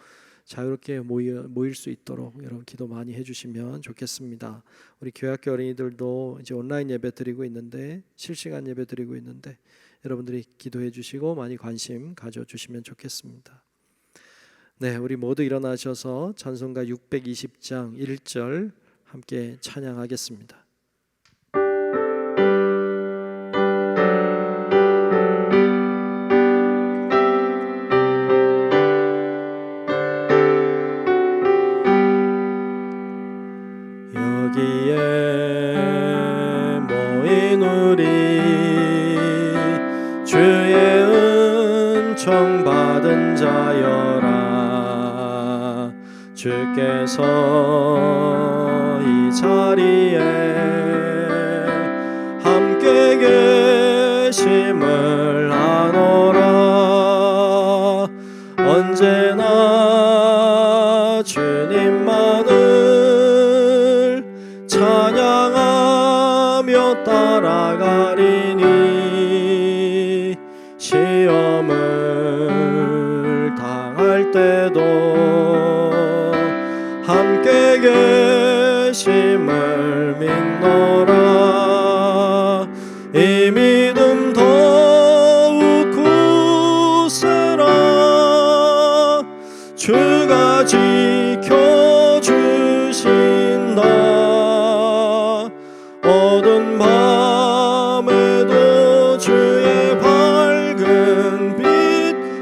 자유롭게 모일 수 있도록 여러분 기도 많이 해주시면 좋겠습니다. 우리 교회학교 어린이들도 이제 온라인 예배 드리고 있는데 실시간 예배 드리고 있는데 여러분들이 기도해 주시고 많이 관심 가져주시면 좋겠습니다. 네, 우리 모두 일어나셔서 찬송가 620장 1절 함께 찬양하겠습니다. 여기에 모인 우리 주의 은총 받은 자여라. 주께서 이 자리에 함께 계심을 아노라. 언제나 주님만을 찬양하며 따라가리니 시험을 당할 때도 함께 계심을 믿노라. 이 믿음 더욱 굳세라. 주가 지켜주신다. 어두운 밤에도 주의 밝은 빛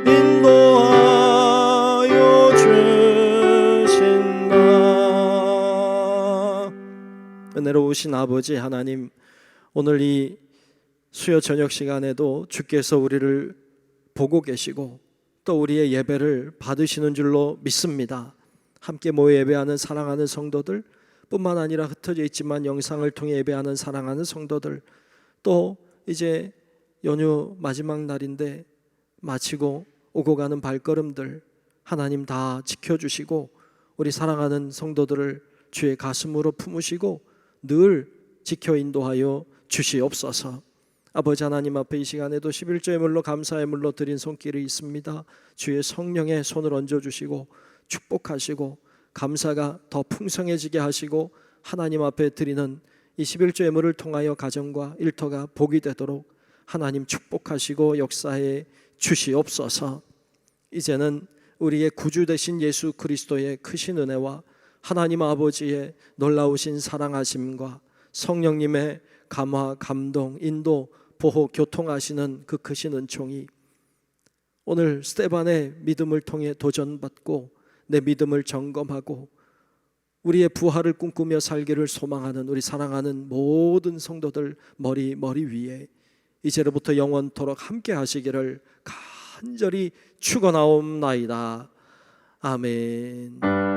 인도하여 주신다. 은혜로우신 아버지 하나님, 오늘 이 수요 저녁 시간에도 주께서 우리를 보고 계시고 또 우리의 예배를 받으시는 줄로 믿습니다. 함께 모여 예배하는 사랑하는 성도들 뿐만 아니라 흩어져 있지만 영상을 통해 예배하는 사랑하는 성도들, 또 이제 연휴 마지막 날인데 마치고 오고 가는 발걸음들 하나님 다 지켜주시고 우리 사랑하는 성도들을 주의 가슴으로 품으시고 늘 지켜 인도하여 주시옵소서. 아버지 하나님 앞에 이 시간에도 11조의 물로 감사의 물로 드린 손길이 있습니다. 주의 성령의 손을 얹어주시고 축복하시고 감사가 더 풍성해지게 하시고 하나님 앞에 드리는 이 11조의 물을 통하여 가정과 일터가 복이 되도록 하나님 축복하시고 역사해 주시옵소서. 이제는 우리의 구주 되신 예수 그리스도의 크신 은혜와 하나님 아버지의 놀라우신 사랑하심과 성령님의 감화, 감동, 인도, 보호, 교통하시는 그 크신 은총이 오늘 스데반의 믿음을 통해 도전받고 내 믿음을 점검하고 우리의 부활을 꿈꾸며 살기를 소망하는 우리 사랑하는 모든 성도들 머리 위에 이제로부터 영원토록 함께 하시기를 간절히 축원하옵나이다. 아멘.